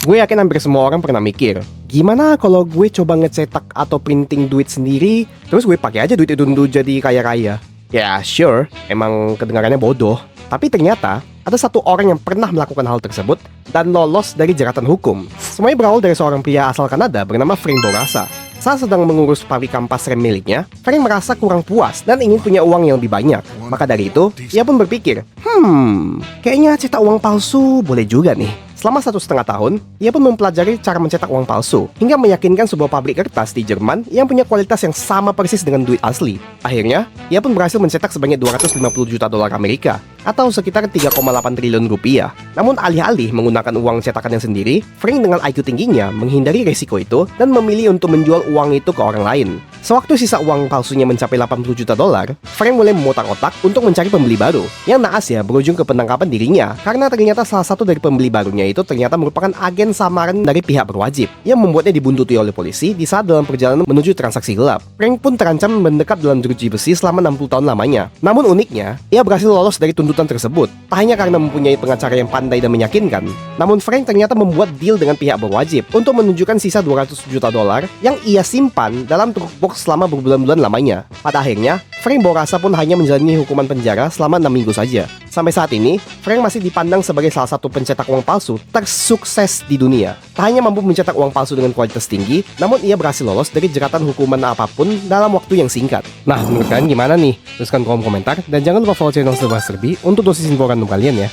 Gue yakin hampir semua orang pernah mikir, gimana kalau gue coba ngecetak atau printing duit sendiri, terus gue pakai aja duit itu untuk jadi kaya-kaya. Ya sure, emang kedengarannya bodoh. Tapi ternyata ada satu orang yang pernah melakukan hal tersebut dan lolos dari jeratan hukum. Semuanya berawal dari seorang pria asal Kanada bernama Frank Bourassa. Saat sedang mengurus pabrik kampas rem miliknya, Frank merasa kurang puas dan ingin punya uang yang lebih banyak. Maka dari itu, ia pun berpikir, kayaknya cetak uang palsu boleh juga nih. Selama 1,5 tahun, ia pun mempelajari cara mencetak uang palsu, hingga meyakinkan sebuah pabrik kertas di Jerman yang punya kualitas yang sama persis dengan duit asli. Akhirnya, ia pun berhasil mencetak sebanyak 250 juta dolar Amerika, atau sekitar 3,8 triliun rupiah. Namun alih-alih menggunakan uang cetakannya sendiri, Frank dengan IQ tingginya menghindari resiko itu dan memilih untuk menjual uang itu ke orang lain. Sewaktu sisa uang palsunya mencapai 80 juta dolar, Frank mulai memutar otak untuk mencari pembeli baru. Yang naasnya berujung ke penangkapan dirinya karena ternyata salah satu dari pembeli barunya itu ternyata merupakan agen samaran dari pihak berwajib yang membuatnya dibuntuti oleh polisi di saat dalam perjalanan menuju transaksi gelap. Frank pun terancam mendekat dalam jeruji besi selama 60 tahun lamanya. Namun uniknya, ia berhasil lolos dari tuntutan tersebut. Tak hanya karena mempunyai pengacara yang pandai dan meyakinkan, namun Frank ternyata membuat deal dengan pihak berwajib untuk menunjukkan sisa 200 juta dolar yang ia simpan dalam truk box selama berbulan-bulan lamanya. Pada akhirnya, Frank Bourassa pun hanya menjalani hukuman penjara selama 6 minggu saja. Sampai saat ini, Frank masih dipandang sebagai salah satu pencetak uang palsu tersukses di dunia. Tak hanya mampu mencetak uang palsu dengan kualitas tinggi, namun ia berhasil lolos dari jeratan hukuman apapun dalam waktu yang singkat. Nah, menurut kalian gimana nih? Tuliskan kolom komentar dan jangan lupa follow channel Serba Serbi untuk dosis info random kalian ya.